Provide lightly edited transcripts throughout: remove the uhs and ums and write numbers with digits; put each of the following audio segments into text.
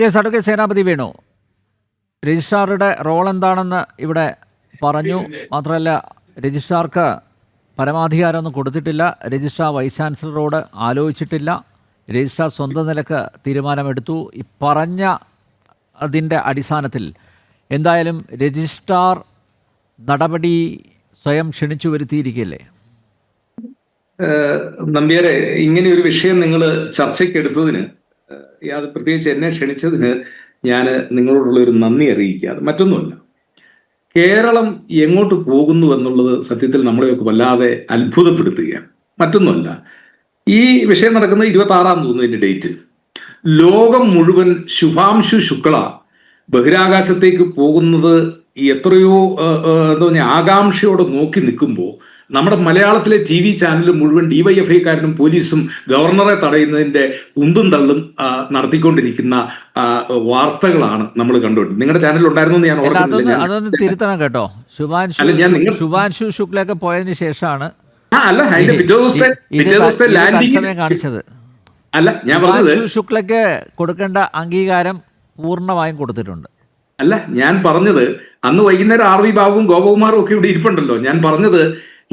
Yes, advocate Senapathi Venu, രജിസ്ട്രാറുടെ role എന്താണെന്ന് ഇവിടെ പറഞ്ഞു. മാത്രമല്ല, രജിസ്ട്രാർക്ക് പരമാധികാരമൊന്നും കൊടുത്തിട്ടില്ല. രജിസ്ട്രാർ വൈസ് ചാൻസലറോട് ആലോചിച്ചിട്ടില്ല. രജിസ്ട്രാർ സ്വന്തം നിലക്ക് തീരുമാനമെടുത്തു. ഈ പറഞ്ഞ അതിൻ്റെ അടിസ്ഥാനത്തിൽ എന്തായാലും രജിസ്ട്രാർ നടപടി സ്വയം ക്ഷണിച്ചു വരുത്തിയിരിക്കുകയല്ലേ? നമ്പ്യാരെ, ഇങ്ങനെ ഒരു വിഷയം നിങ്ങൾ ചർച്ചയ്ക്ക് എടുത്തതിന്, അത് പ്രത്യേകിച്ച് എന്നെ ക്ഷണിച്ചതിന് ഞാൻ നിങ്ങളോടുള്ള ഒരു നന്ദി അറിയിക്കുക. അത് മറ്റൊന്നുമല്ല, കേരളം എങ്ങോട്ട് പോകുന്നു എന്നുള്ളത് സത്യത്തിൽ നമ്മളെയൊക്കെ വല്ലാതെ അത്ഭുതപ്പെടുത്തുകയാണ്. മറ്റൊന്നുമല്ല, ഈ വിഷയം നടക്കുന്നത് 26 തോന്നുന്നു ഇതിന്റെ ഡേറ്റ്. ലോകം മുഴുവൻ ശുഭാംശു ശുക്ല ബഹിരാകാശത്തേക്ക് പോകുന്നത് എത്രയോ എന്താ പറഞ്ഞാൽ ആകാംക്ഷയോടെ നോക്കി നിൽക്കുമ്പോൾ നമ്മുടെ മലയാളത്തിലെ TV ചാനൽ മുഴുവൻ DYFIക്കാരനും പോലീസും ഗവർണറെ തടയുന്നതിന്റെ ഉന്തും തള്ളും നടത്തിക്കൊണ്ടിരിക്കുന്ന വാർത്തകളാണ് നമ്മൾ കണ്ടുകൊണ്ടിരുന്നത്. നിങ്ങളുടെ ചാനലിൽ ഉണ്ടായിരുന്നു ഞാൻ ഓർക്കുന്നില്ല. അതൊന്ന് തിരുത്തണം കേട്ടോ. ശുഭാൻശു ശുക്ലയൊക്കെ പോയതിനു ശേഷമാണ് കാണിച്ചത്. അല്ല, ഞാൻ പറഞ്ഞത് ശുക്ലയ്ക്ക് കൊടുക്കേണ്ട അംഗീകാരം പൂർണ്ണമായും കൊടുത്തിട്ടുണ്ട്. അല്ല, ഞാൻ പറഞ്ഞത് അന്ന് വൈകുന്നേരം RV ബാബുവും ഗോപകുമാറും ഒക്കെ ഇവിടെ ഇരിപ്പുണ്ടല്ലോ. ഞാൻ പറഞ്ഞത്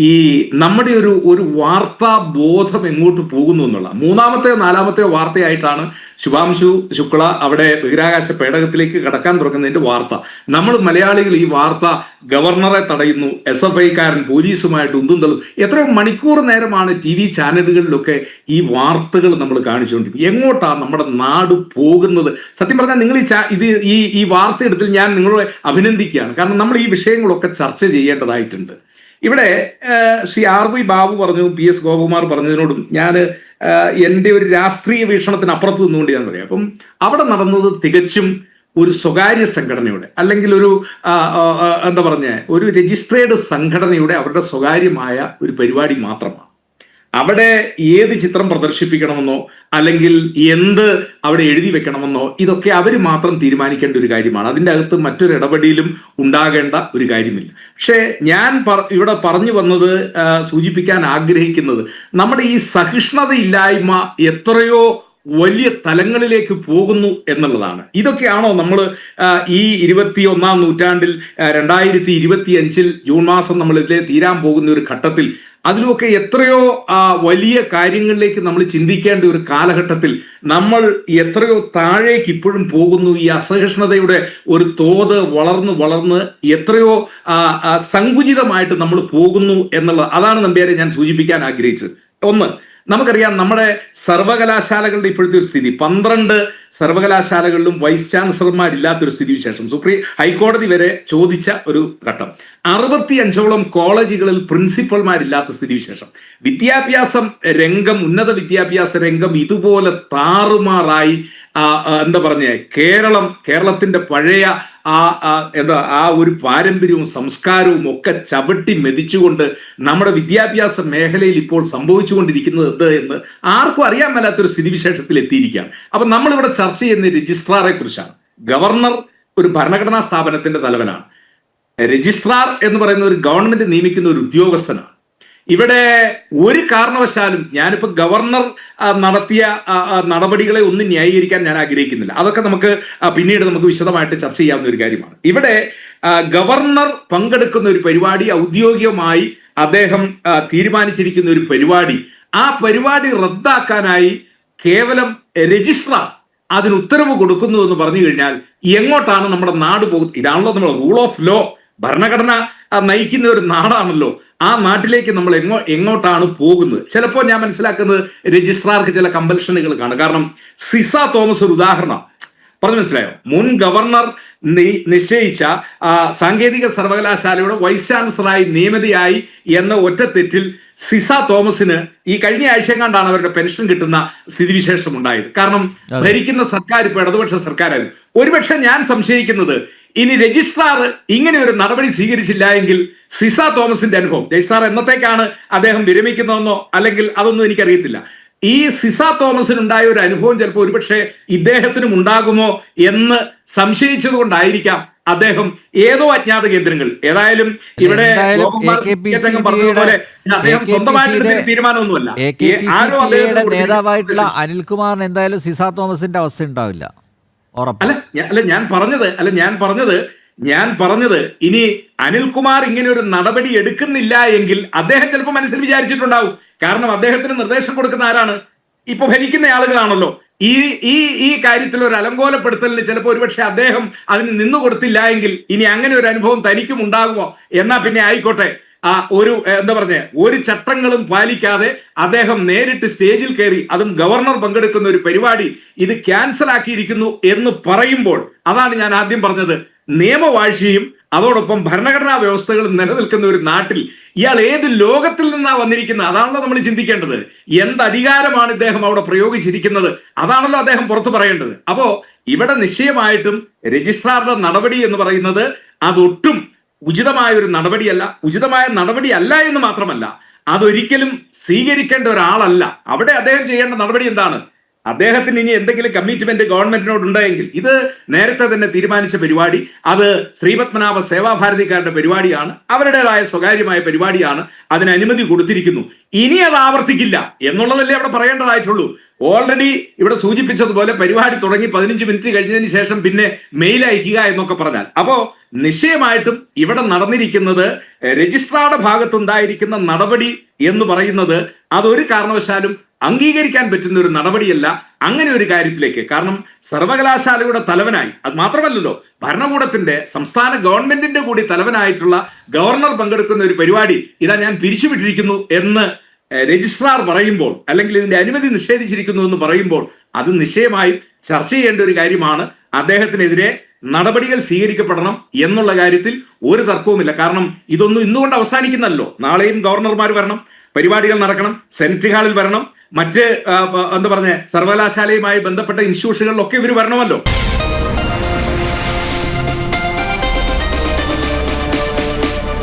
ഈ നമ്മുടെ ഒരു വാർത്താ ബോധം എങ്ങോട്ട് പോകുന്നു എന്നുള്ള മൂന്നാമത്തെയോ നാലാമത്തെയോ വാർത്തയായിട്ടാണ് ശുഭാംശു ശുക്ല അവിടെ ബഹിരാകാശ പേടകത്തിലേക്ക് കടക്കാൻ തുടങ്ങുന്നതിന്റെ വാർത്ത. നമ്മൾ മലയാളികൾ ഈ വാർത്ത ഗവർണറെ തടയുന്നു, SFIക്കാരൻ പോലീസുമായിട്ട് ഉന്തും തള്ളും, എത്രയോ മണിക്കൂർ നേരമാണ് TV ചാനലുകളിലൊക്കെ ഈ വാർത്തകൾ നമ്മൾ കാണിച്ചുകൊണ്ടിരിക്കുന്നത്. എങ്ങോട്ടാണ് നമ്മുടെ നാട് പോകുന്നത്? സത്യം പറഞ്ഞാൽ നിങ്ങൾ ഈ വാർത്ത എടുത്തിൽ ഞാൻ നിങ്ങളെ അഭിനന്ദിക്കുകയാണ്. കാരണം നമ്മൾ ഈ വിഷയങ്ങളൊക്കെ ചർച്ച ചെയ്യേണ്ടതായിട്ടുണ്ട്. ഇവിടെ ശ്രീ RV ബാബു പറഞ്ഞു, PS ഗോപകുമാർ പറഞ്ഞതിനോടും ഞാൻ എൻ്റെ ഒരു രാഷ്ട്രീയ വീക്ഷണത്തിന് അപ്പുറത്ത് നിന്നുകൊണ്ട് ഞാൻ പറയാം. അപ്പം അവിടെ നടന്നത് തികച്ചും ഒരു സ്വകാര്യ സംഘടനയുടെ, അല്ലെങ്കിൽ ഒരു എന്താ പറഞ്ഞ ഒരു രജിസ്ട്രേഡ് സംഘടനയുടെ അവരുടെ സ്വകാര്യമായ ഒരു പരിപാടി മാത്രമാണ്. അവിടെ ഏത് ചിത്രം പ്രദർശിപ്പിക്കണമെന്നോ അല്ലെങ്കിൽ എന്ത് അവിടെ എഴുതി വെക്കണമെന്നോ ഇതൊക്കെ അവർ മാത്രം തീരുമാനിക്കേണ്ട ഒരു കാര്യമാണ്. അതിൻ്റെ അകത്ത് മറ്റൊരു ഇടപെടലും ഉണ്ടാകേണ്ട ഒരു കാര്യമില്ല. പക്ഷേ ഞാൻ ഇവിടെ പറഞ്ഞു വന്നത്, സൂചിപ്പിക്കാൻ ആഗ്രഹിക്കുന്നത്, നമ്മുടെ ഈ സഹിഷ്ണുതയില്ലായ്മ എത്രയോ വലിയ തലങ്ങളിലേക്ക് പോകുന്നു എന്നുള്ളതാണ്. ഇതൊക്കെയാണോ നമ്മൾ ഈ 21-ാം നൂറ്റാണ്ടിൽ 2025 ജൂൺ മാസം നമ്മളിതിലെ തീരാൻ പോകുന്ന ഒരു ഘട്ടത്തിൽ അതിലൊക്കെ എത്രയോ വലിയ കാര്യങ്ങളിലേക്ക് നമ്മൾ ചിന്തിക്കേണ്ട ഒരു കാലഘട്ടത്തിൽ നമ്മൾ എത്രയോ താഴേക്ക് ഇപ്പോഴും പോകുന്നു. ഈ അസഹിഷ്ണുതയുടെ ഒരു തോത് വളർന്ന് എത്രയോ സങ്കുചിതമായിട്ട് നമ്മൾ പോകുന്നു എന്നുള്ളത്, അതാണ് നമ്പ്യാരെ ഞാൻ സൂചിപ്പിക്കാൻ ആഗ്രഹിച്ചത്. ഒന്ന്, നമുക്കറിയാം നമ്മുടെ സർവകലാശാലകളുടെ ഇപ്പോഴത്തെ ഒരു സ്ഥിതി. 12 സർവകലാശാലകളിലും വൈസ് ചാൻസലർമാരില്ലാത്തൊരു സ്ഥിതിവിശേഷം ഹൈക്കോടതി വരെ ചോദിച്ച ഒരു ഘട്ടം. 65ഓളം കോളേജുകളിൽ പ്രിൻസിപ്പൽമാരില്ലാത്ത സ്ഥിതിവിശേഷം. വിദ്യാഭ്യാസം രംഗം, ഉന്നത വിദ്യാഭ്യാസ രംഗം ഇതുപോലെ താറുമാറായി എന്താ പറഞ്ഞ കേരളത്തിന്റെ പഴയ ആ ഒരു പാരമ്പര്യവും സംസ്കാരവും ഒക്കെ ചവിട്ടി മെതിച്ചുകൊണ്ട് നമ്മുടെ വിദ്യാഭ്യാസ മേഖലയിൽ ഇപ്പോൾ സംഭവിച്ചുകൊണ്ടിരിക്കുന്നത് എന്ത് എന്ന് ആർക്കും അറിയാൻ മേലാത്തൊരു സ്ഥിതിവിശേഷത്തിൽ എത്തിയിരിക്കുകയാണ്. അപ്പൊ നമ്മളിവിടെ ചർച്ച ചെയ്യുന്ന രജിസ്ട്രാറെ കുറിച്ചാണ്. ഗവർണർ ഒരു ഭരണഘടനാ സ്ഥാപനത്തിന്റെ തലവനാണ്. രജിസ്ട്രാർ എന്ന് പറയുന്ന ഒരു ഗവൺമെന്റ് നിയമിക്കുന്ന ഒരു ഉദ്യോഗസ്ഥനാണ്. ഇവിടെ ഒരു കാരണവശാലും ഞാനിപ്പോൾ ഗവർണർ നടത്തിയ നടപടികളെ ഒന്നും ന്യായീകരിക്കാൻ ഞാൻ ആഗ്രഹിക്കുന്നില്ല. അതൊക്കെ പിന്നീട് നമുക്ക് വിശദമായിട്ട് ചർച്ച ചെയ്യാവുന്ന ഒരു കാര്യമാണ്. ഇവിടെ ഗവർണർ പങ്കെടുക്കുന്ന ഒരു പരിപാടി, ഔദ്യോഗികമായി അദ്ദേഹം തീരുമാനിച്ചിരിക്കുന്ന ഒരു പരിപാടി, ആ പരിപാടി റദ്ദാക്കാനായി കേവലം രജിസ്ട്രാർ അതിന് ഉത്തരവ് കൊടുക്കുന്നു എന്ന് പറഞ്ഞു കഴിഞ്ഞാൽ എങ്ങോട്ടാണ് നമ്മുടെ നാട് പോകുന്നത്? ഇതാണല്ലോ നമ്മൾ റൂൾ ഓഫ് ലോ, ഭരണഘടന നയിക്കുന്ന ഒരു നാടാണല്ലോ. ആ നാട്ടിലേക്ക് നമ്മൾ എങ്ങോട്ടാണ് പോകുന്നത്? ചിലപ്പോൾ ഞാൻ മനസ്സിലാക്കുന്നത് രജിസ്ട്രാർക്ക് ചില കമ്പൽഷനുകൾ കാണും. കാരണം സിസ തോമസ് ഒരു ഉദാഹരണം പറഞ്ഞു, മനസ്സിലായോ? മുൻ ഗവർണർ നിശ്ചയിച്ച സാങ്കേതിക സർവകലാശാലയുടെ വൈസ് ചാൻസലറായി നിയമിതയായി എന്ന ഒറ്റ തെറ്റിൽ സിസ തോമസിന് ഈ കഴിഞ്ഞ ആഴ്ച കണ്ടാണ് അവരുടെ പെൻഷൻ കിട്ടുന്ന സ്ഥിതിവിശേഷം ഉണ്ടായത്. കാരണം ഭരിക്കുന്ന സർക്കാർ ഇപ്പോൾ ഇടതുപക്ഷ സർക്കാരായിരുന്നു. ഒരുപക്ഷെ ഞാൻ സംശയിക്കുന്നത്, ഇനി രജിസ്ട്രാർ ഇങ്ങനെ ഒരു നടപടി സ്വീകരിച്ചില്ല എങ്കിൽ സിസ തോമസിന്റെ അനുഭവം, രജിസ്ട്രാർ എന്നത്തേക്കാണ് അദ്ദേഹം വിരമിക്കുന്നതെന്നോ അല്ലെങ്കിൽ അതൊന്നും എനിക്കറിയത്തില്ല, ഈ സിസ തോമസിനുണ്ടായ ഒരു അനുഭവം ചിലപ്പോൾ ഒരുപക്ഷെ ഇദ്ദേഹത്തിനും ഉണ്ടാകുമോ എന്ന് സംശയിച്ചത് കൊണ്ടായിരിക്കാം അദ്ദേഹം ഏതോ അജ്ഞാത കേന്ദ്രങ്ങൾ, ഏതായാലും ഇവിടെ പറഞ്ഞതുപോലെ അദ്ദേഹം സ്വന്തമായിട്ട് തീരുമാനമൊന്നുമല്ല. നേതാവായിട്ടുള്ള അനിൽകുമാറിന് എന്തായാലും സിസ തോമസിന്റെ അവസ്ഥ ഉണ്ടാവില്ല. ഞാൻ പറഞ്ഞത് ഇനി അനിൽകുമാർ ഇങ്ങനെ ഒരു നടപടി എടുക്കുന്നില്ല എങ്കിൽ അദ്ദേഹം ചിലപ്പോൾ മനസ്സിൽ വിചാരിച്ചിട്ടുണ്ടാവും. കാരണം അദ്ദേഹത്തിന് നിർദ്ദേശം കൊടുക്കുന്ന ആരാണ്? ഇപ്പൊ ഭരിക്കുന്ന ആളുകളാണല്ലോ. ഈ കാര്യത്തിൽ ഒരു അലങ്കോലപ്പെടുത്തലിന് ചിലപ്പോൾ ഒരുപക്ഷെ അദ്ദേഹം അതിന് നിന്നു കൊടുത്തില്ല എങ്കിൽ ഇനി അങ്ങനെ ഒരു അനുഭവം തനിക്കും ഉണ്ടാകുമോ? എന്നാ പിന്നെ ആയിക്കോട്ടെ, ഒരു ചട്ടങ്ങളും പാലിക്കാതെ അദ്ദേഹം നേരിട്ട് സ്റ്റേജിൽ കയറി, അതും ഗവർണർ പങ്കെടുക്കുന്ന ഒരു പരിപാടി, ഇത് ക്യാൻസൽ ആക്കിയിരിക്കുന്നു എന്ന് പറയുമ്പോൾ, അതാണ് ഞാൻ ആദ്യം പറഞ്ഞത്, നിയമവാഴ്ചയും അതോടൊപ്പം ഭരണഘടനാ വ്യവസ്ഥകളും നിലനിൽക്കുന്ന ഒരു നാട്ടിൽ ഇയാൾ ഏത് ലോകത്തിൽ നിന്നാണ് വന്നിരിക്കുന്നത്? അതാണല്ലോ നമ്മൾ ചിന്തിക്കേണ്ടത്. എന്ത് അധികാരമാണ് ഇദ്ദേഹം അവിടെ പ്രയോഗിച്ചിരിക്കുന്നത്? അതാണല്ലോ അദ്ദേഹം പുറത്തു പറയേണ്ടത്. അപ്പോ ഇവിടെ നിശ്ചയമായിട്ടും രജിസ്ട്രാറുടെ നടപടി എന്ന് പറയുന്നത് അതൊട്ടും ഉചിതമായ ഒരു നടപടിയല്ല. ഉചിതമായ നടപടിയല്ല എന്ന് മാത്രമല്ല, അതൊരിക്കലും സ്വീകരിക്കേണ്ട ഒരാളല്ല. അവിടെ അദ്ദേഹം ചെയ്യേണ്ട നടപടി എന്താണ്? അദ്ദേഹത്തിന് ഇനി എന്തെങ്കിലും കമ്മിറ്റ്മെന്റ് ഗവൺമെന്റിനോട് ഉണ്ടെങ്കിൽ, ഇത് നേരത്തെ തന്നെ തീരുമാനിച്ച പരിപാടി, അത് ശ്രീപത്മനാഭ സേവാഭാരതിക്കാരുടെ പരിപാടിയാണ്, അവരുടേതായ സ്വകാര്യമായ പരിപാടിയാണ്, അതിന് അനുമതി കൊടുത്തിരിക്കുന്നു, ഇനി അത് ആവർത്തിക്കില്ല എന്നുള്ളതല്ലേ അവിടെ പറയേണ്ടതായിട്ടുള്ളൂ. ഓൾറെഡി ഇവിടെ സൂചിപ്പിച്ചതുപോലെ പരിപാടി തുടങ്ങി 15 മിനിറ്റ് കഴിഞ്ഞതിന് ശേഷം പിന്നെ മെയിൽ അയക്കുക എന്നൊക്കെ പറഞ്ഞാൽ, അപ്പോ നിശ്ചയമായിട്ടും ഇവിടെ നടന്നിരിക്കുന്നത് രജിസ്ട്രാറുടെ ഭാഗത്തുണ്ടായിരിക്കുന്ന നടപടി എന്ന് പറയുന്നത് അതൊരു കാരണവശാലും അംഗീകരിക്കാൻ പറ്റുന്ന ഒരു നടപടിയല്ല. അങ്ങനെ ഒരു കാര്യത്തിലേക്ക്, കാരണം സർവകലാശാലയുടെ തലവനായി, അത് മാത്രമല്ലല്ലോ ഭരണകൂടത്തിന്റെ, സംസ്ഥാന ഗവൺമെന്റിന്റെ കൂടി തലവനായിട്ടുള്ള ഗവർണർ പങ്കെടുക്കുന്ന ഒരു പരിപാടി ഇതാ ഞാൻ പിരിച്ചുവിട്ടിരിക്കുന്നു എന്ന് രജിസ്ട്രാർ പറയുമ്പോൾ, അല്ലെങ്കിൽ ഇതിന്റെ അനുമതി നിഷേധിച്ചിരിക്കുന്നു എന്ന് പറയുമ്പോൾ, അത് നിശ്ചയമായും ചർച്ച ചെയ്യേണ്ട ഒരു കാര്യമാണ്. അദ്ദേഹത്തിനെതിരെ നടപടികൾ സ്വീകരിക്കപ്പെടണം എന്നുള്ള കാര്യത്തിൽ ഒരു തർക്കവുമില്ല. കാരണം ഇതൊന്നും ഇന്നുകൊണ്ട് അവസാനിക്കുന്നല്ലോ. നാളെയും ഗവർണർമാർ വരണം, പരിപാടികൾ നടക്കണം, സെനറ്റ് ഹാളിൽ വരണം, മറ്റ് സർവകലാശാലയുമായി ബന്ധപ്പെട്ട ഇൻസ്റ്റിറ്റ്യൂഷനുകളിലൊക്കെ ഇവർ വരണമല്ലോ.